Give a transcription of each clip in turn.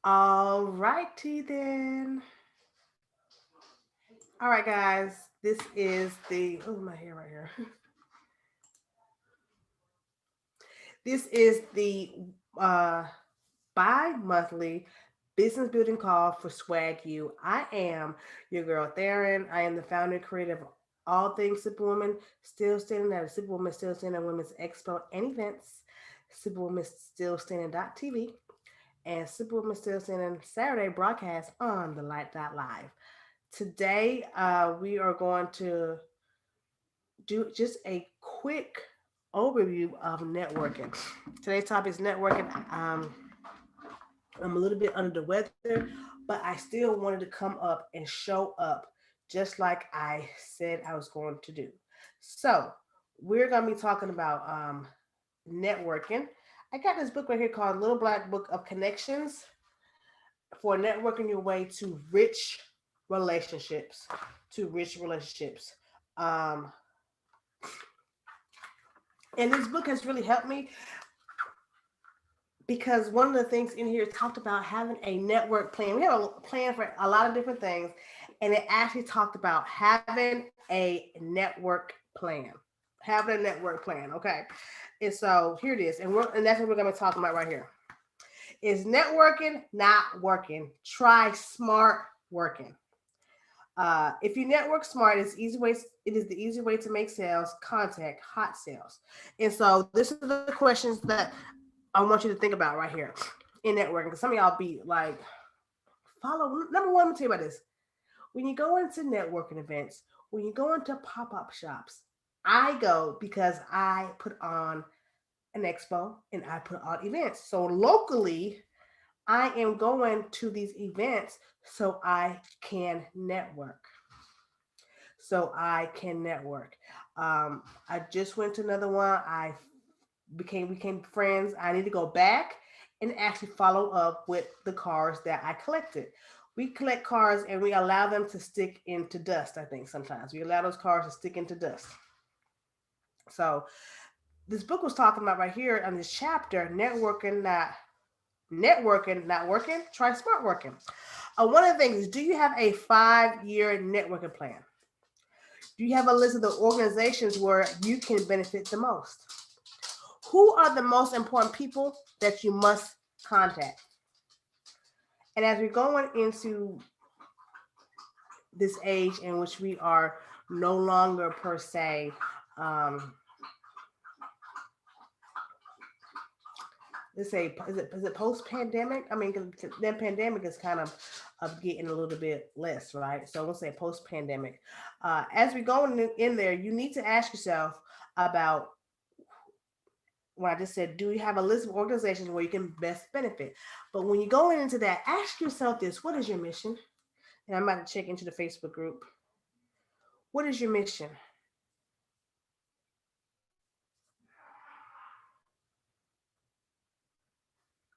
All righty then. All right, guys. This is the oh my hair right here. This is the uh bi-monthly business building call for SWAGU. I am your girl Theron. I am the founder and creator of all things Superwoman, still standing at Superwoman Still Standing Women's Expo and events, Superwoman Still Standing TV, and Superwoman Still Standing Saturday broadcast on the Light Live. Today, we are going to do just a quick overview of networking. Today's topic is networking. I'm a little bit under the weather, but I still wanted to come up and show up just like I said I was going to do. So, we're going to be talking about networking. I got this book right here called Little Black Book of Connections for networking your way to rich relationships. To rich relationships. Um, and this book has really helped me because one of the things in here talked about having a network plan. We have a plan for a lot of different things, and it actually talked about having a network plan. Having a network plan, okay. And so here it is, and that's what we're going to be talking about right here. Is networking not working? Try smart working. If you network smart, it is the easy way to make sales, contact hot sales. And so this is the questions that I want you to think about right here in networking. Because some of y'all be like, follow. Number one, let me tell you about this. When you go into networking events, when you go into pop-up shops, I go because I put on an expo and I put on events. So locally, I am going to these events so I can network. So I can network. I just went to another one. I became friends. I need to go back and actually follow up with the cars that I collected. We collect cars and we allow them to stick into dust. I think sometimes we allow those cars to stick into dust. So this book was talking about right here on this chapter, networking not working. Try smart working. One of the things is, do you have a 5-year networking plan? Do you have a list of the organizations where you can benefit the most? Who are the most important people that you must contact? And as we're going into this age in which we are no longer per se, um, let's say, is it post pandemic? I mean, that pandemic is kind of getting a little bit less, right? So we'll say post pandemic. As we go in there, you need to ask yourself about what I just said. Do you have a list of organizations where you can best benefit? But when you go into that, ask yourself this: what is your mission? And I'm about to check into the Facebook group. What is your mission?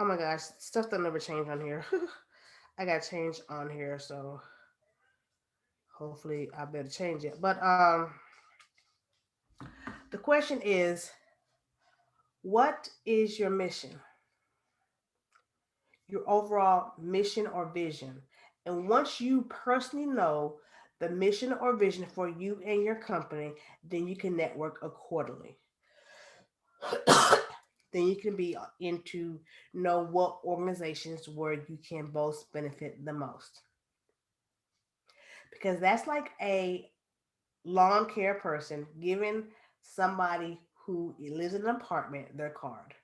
Oh my gosh, stuff that never change on here. I got change on here, so hopefully I better change it. But the question is, what is your mission? Your overall mission or vision? And once you personally know the mission or vision for you and your company, then you can network accordingly. Then you can be into know what organizations where you can both benefit the most. Because that's like a lawn care person giving somebody who lives in an apartment their card.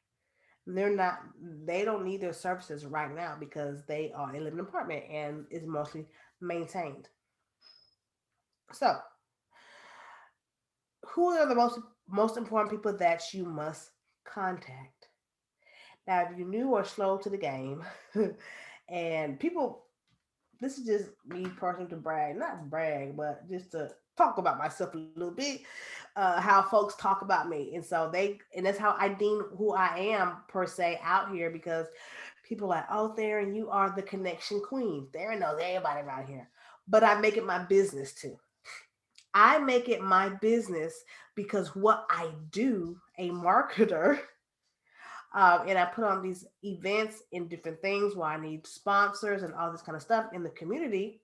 They're not they don't need their services right now because they live in an apartment and it's mostly maintained. So who are the most important people that you must contact? Now if you're new or slow to the game, and people, this is just me personally to brag, not brag, but just to talk about myself a little bit, how folks talk about me. And so and that's how I deem who I am per se out here because people are like, oh, Theron, you are the connection queen. Theron knows everybody around here. But I make it my business too. I make it my business because what I do, a marketer, And I put on these events and different things where I need sponsors and all this kind of stuff in the community.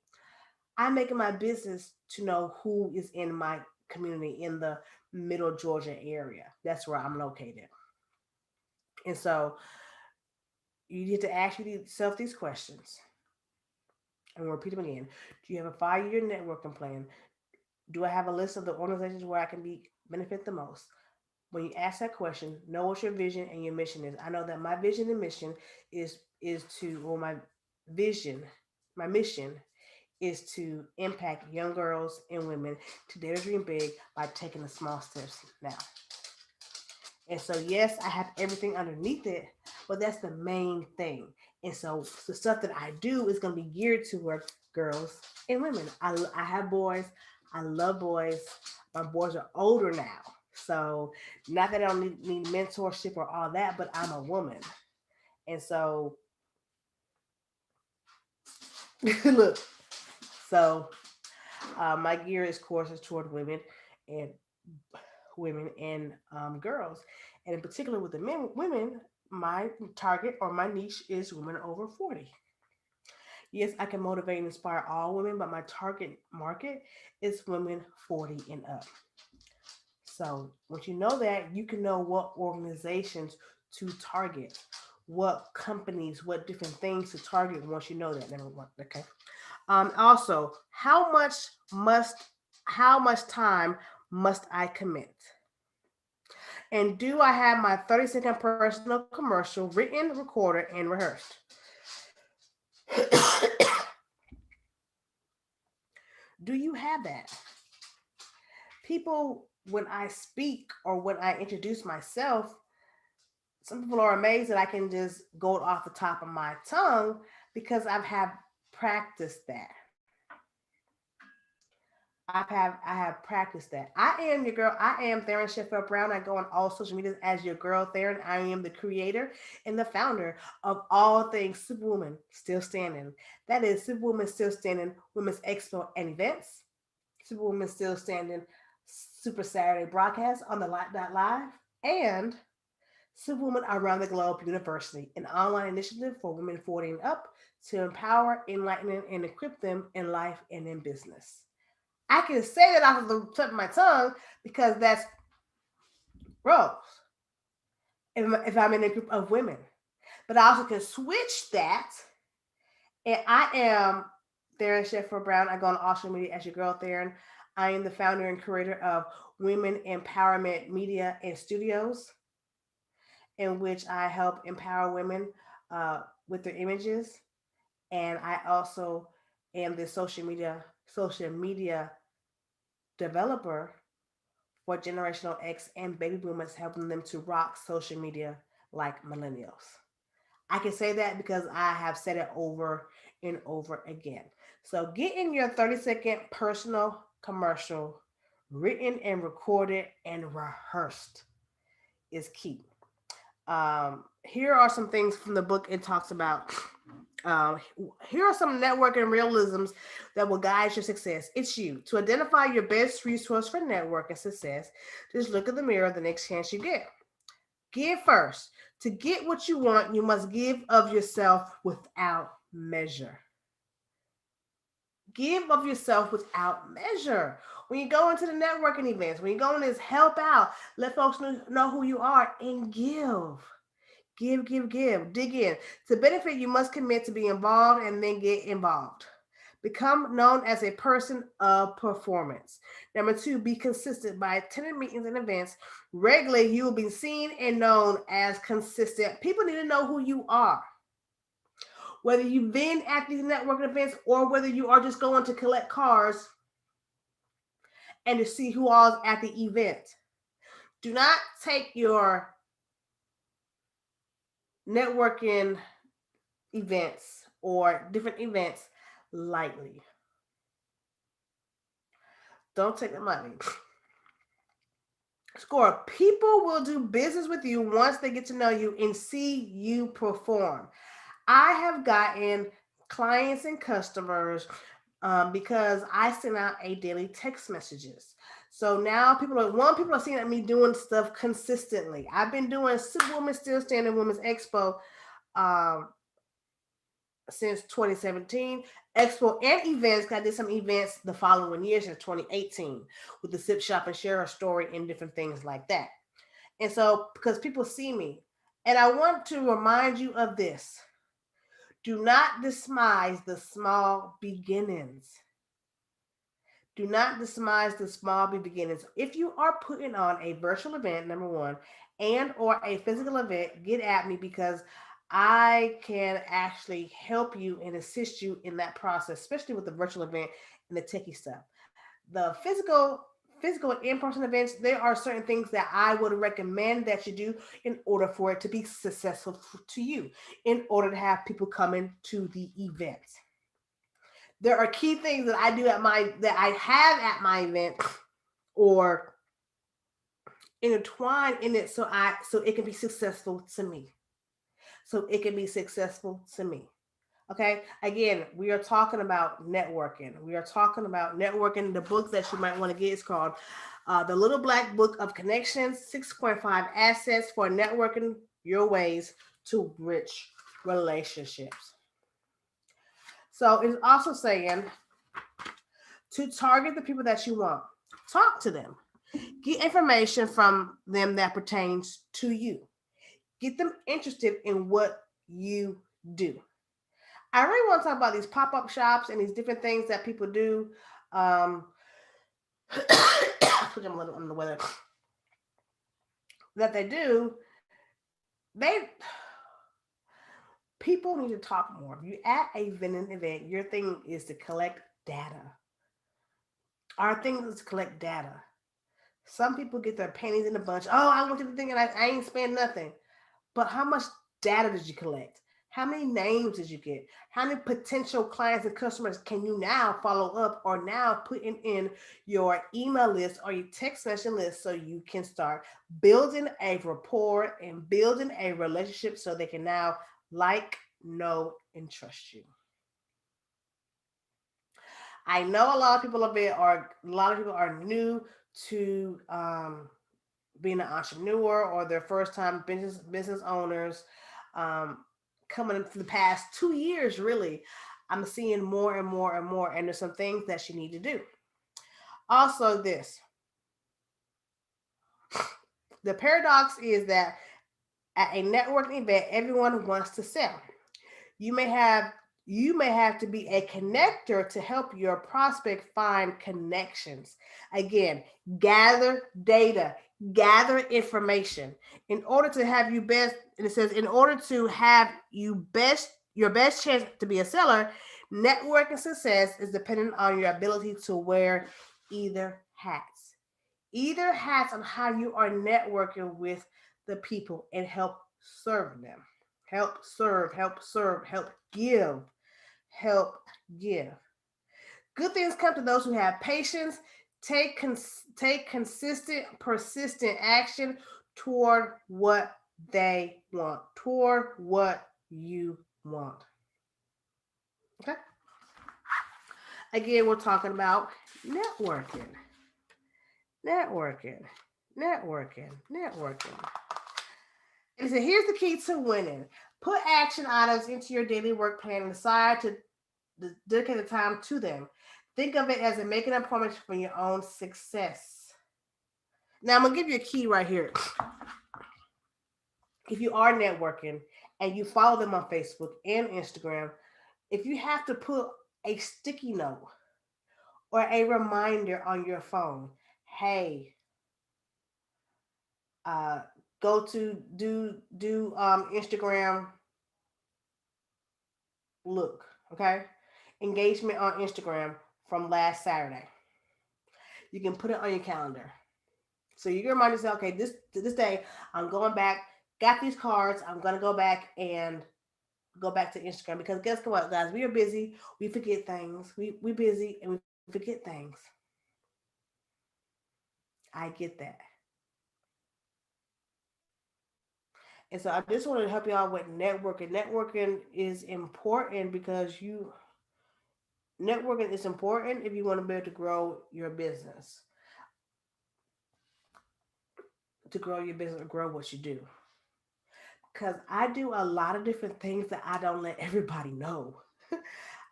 I make it my business to know who is in my community in the middle Georgia area. That's where I'm located. And so you need to ask yourself these questions. And we'll repeat them again. Do you have a 5-year networking plan? Do I have a list of the organizations where I can be benefit the most? When you ask that question, know what your vision and your mission is. I know that my vision and mission is to, or vision, my mission is to impact young girls and women to dare to dream big by taking the small steps now. And so, yes, I have everything underneath it, but that's the main thing. And so, the stuff that I do is going to be geared toward girls and women. I have boys. I love boys. My boys are older now. So, not that I don't need mentorship or all that, but I'm a woman. And so, look, so my gear is courses toward and girls, and in particular with the women, my target or my niche is women over 40. Yes, I can motivate and inspire all women, but my target market is women 40 and up. So once you know that, you can know what organizations to target, what companies, what different things to target once you know that. Number one, okay. Also, must how much time must I commit? And do I have my 30-second personal commercial written, recorded, and rehearsed? Do you have that? People, when I speak or when I introduce myself, some people are amazed that I can just go off the top of my tongue because have practiced that. I have practiced that. I am your girl. I am Theron Sheffield Brown. I go on all social medias as your girl Theron. I am the creator and the founder of all things Superwoman Still Standing. That is Superwoman Still Standing Women's Expo and Events. Superwoman Still Standing Super Saturday broadcast on the Live, and Superwoman Around the Globe University, an online initiative for women 40 and up to empower, enlighten, and equip them in life and in business. I can say that off of the tip of my tongue because that's Rose. If I'm in a group of women, but I also can switch that, and I am Theron Sheffield Brown. I go on all social media as your girl Theron. I am the founder and creator of Women Empowerment Media and Studios, in which I help empower women with their images, and I also am the social media developer for Generational X and baby boomers, helping them to rock social media like millennials. I can say that because I have said it over and over again. So get in your 30-second personal commercial, written and recorded and rehearsed is key. Here are some things from the book it talks about. Here are some networking realisms that will guide your success. It's you. To identify your best resource for networking success, just look in the mirror the next chance you get. Give first. To get what you want, you must give of yourself without measure. Give of yourself without measure. When you go into the networking events, when you go in this, help out, let folks know who you are, and give. Give. Dig in. To benefit, you must commit to be involved and then get involved. Become known as a person of performance. Number 2, be consistent. By attending meetings and events regularly, you will be seen and known as consistent. People need to know who you are. Whether you've been at these networking events or whether you are just going to collect cards and to see who all is at the event. Do not take your networking events or different events lightly. Don't take the money. Score. People will do business with you once they get to know you and see you perform. I have gotten clients and customers because I send out a daily text messages. So now people are seeing me doing stuff consistently. I've been doing Women Still Standing Women's Expo um, since 2017. Expo and events. I did some events the following year since 2018 with the Sip Shop and Share a Story and different things like that. And so because people see me, and I want to remind you of this: do not despise the small beginnings. Do not despise the small beginnings. If you are putting on a virtual event, number one, and or a physical event, get at me because I can actually help you and assist you in that process, especially with the virtual event and the techie stuff. The physical and in-person events, there are certain things that I would recommend that you do in order for it to be successful to you, in order to have people coming to the events. There are key things that I do that I have at my event or intertwine in it so it can be successful to me. So it can be successful to me. Okay. Again, we are talking about networking. We are talking about networking. The book that you might want to get is called The Little Black Book of Connections, 6.5 Assets for Networking Your Ways to Rich Relationships. So it's also saying to target the people that you want. Talk to them. Get information from them that pertains to you. Get them interested in what you do. I really want to talk about these pop-up shops and these different things that people do. Put them a little under the weather. That they do. They People need to talk more. If you're at a vending event, your thing is to collect data. Our thing is to collect data. Some people get their panties in a bunch. Oh, I want you to think and I ain't spend nothing. But how much data did you collect? How many names did you get? How many potential clients and customers can you now follow up or now put in your email list or your text message list so you can start building a rapport and building a relationship so they can now like, know, and trust you. I know a lot of people are new to being an entrepreneur or their first time business owners. Um, Coming in for the past 2 years, really, I'm seeing more and more and more, and there's some things that you need to do. Also, the paradox is that at a networking event, everyone wants to sell. You may have you may have to be a connector to help your prospect find connections. Again, gather data, gather information. In order to have you best, and it says, in order to have your best chance to be a seller, networking success is dependent on your ability to wear either hats. Either hats on how you are networking with the people and help serve them. Help serve, help give. Good things come to those who have patience, take consistent, persistent action toward what they want, toward what you want. Okay? Again, we're talking about networking, networking, networking. And so here's the key to winning. Put action items into your daily work plan and decide to dedicate the time to them. Think of it as a making appointment for your own success. Now I'm gonna give you a key right here. If you are networking and you follow them on Facebook and Instagram, if you have to put a sticky note or a reminder on your phone, hey, uh, go to do Instagram look, okay? Engagement on Instagram from last Saturday. You can put it on your calendar. So you can remind yourself, okay, this day I'm going back, got these cards, I'm gonna go back and go back to Instagram because guess what, guys? We are busy, we forget things. We busy and we forget things. I get that. And so I just wanted to help you out with networking. Networking is important because networking is important if you want to be able to grow your business. to grow your business or grow what you do. Because I do a lot of different things that I don't let everybody know.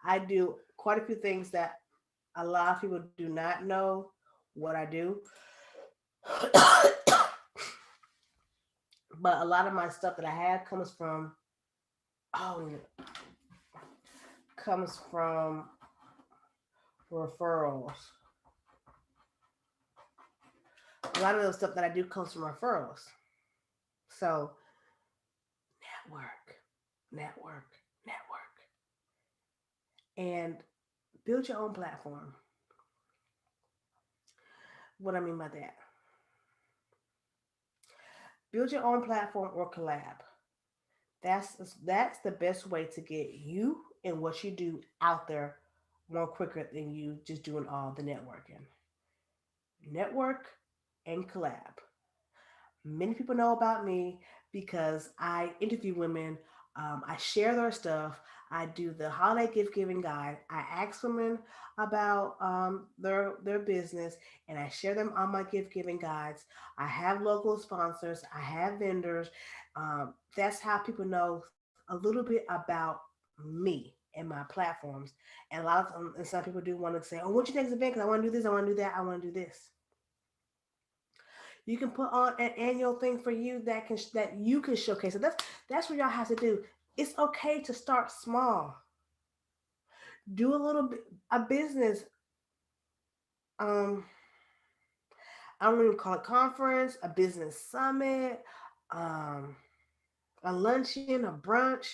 I do quite a few things that a lot of people do not know what I do. But a lot of my stuff that I have oh, comes from referrals. A lot of the stuff that I do comes from referrals. So network, network, network, and build your own platform. What I mean by that, build your own platform or collab. That's that's the best way to get you and what you do out there more quicker than you just doing all the networking. Network and collab. Many people know about me because I interview women. I share their stuff. I do the holiday gift giving guide. I ask women about their business, and I share them on my gift giving guides. I have local sponsors. I have vendors. That's how people know a little bit about me and my platforms. And a lot of and some people do want to say, "Oh, what's your next event? Because I want to do this. I want to do that. I want to do this." You can put on an annual thing for you that you can showcase. So that's what y'all have to do. It's okay to start small. Do a little bit a business. Um, I don't even call it conference, a business summit, um, a luncheon, a brunch,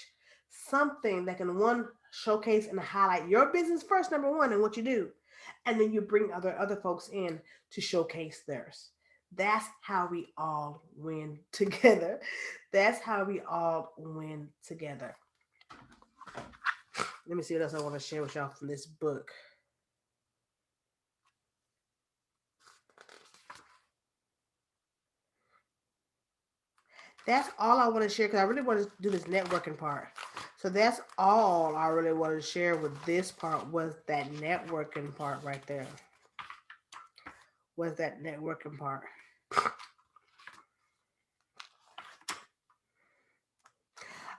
something that can one showcase and highlight your business first, number one, and what you do, and then you bring other folks in to showcase theirs. That's how we all win together. That's how we all win together. Let me see what else I want to share with y'all from this book. That's all I want to share because I really want to do this networking part. So that's all I really wanted to share with this part was that networking part right there. Was that networking part.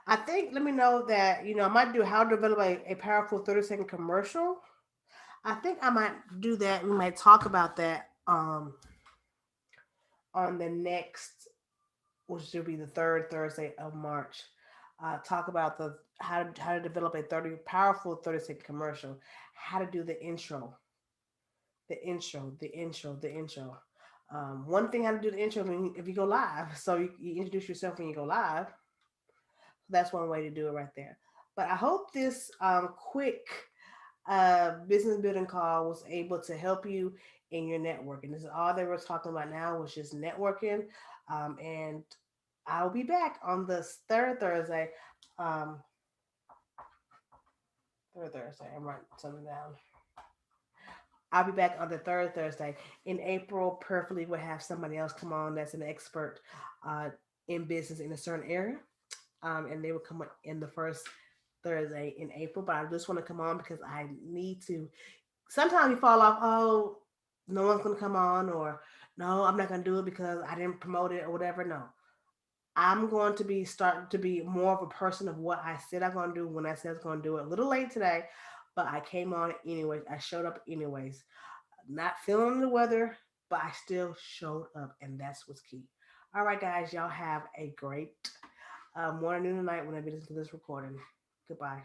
I think let me know that I might do how to develop a powerful 30-second commercial. I think I might do that. We might talk about that on the next, which should be the third Thursday of March. Talk about the how to develop a 30-second commercial, how to do the intro. One thing how to do the intro if you go live. So you introduce yourself when you go live. That's one way to do it right there. But I hope this quick business building call was able to help you in your networking. This is all they were talking about now was just networking. And I'll be back on the third Thursday. Um, third Thursday. I'm writing something down. I'll be back on the third Thursday in April. Perfectly, we'll have somebody else come on that's an expert uh, in business in a certain area, and they will come in the first Thursday in April. But I just want to come on because I need to. Sometimes you fall off. Oh, no one's gonna come on, or no, I'm not gonna do it because I didn't promote it or whatever. No, I'm going to be starting to be more of a person of what I said I'm going to do when I said I was going to do it. A little late today, but I came on anyways. I showed up anyways. Not feeling the weather, but I still showed up, and that's what's key. All right, guys, y'all have a great morning, noon, and night when I be listening to this recording. Goodbye.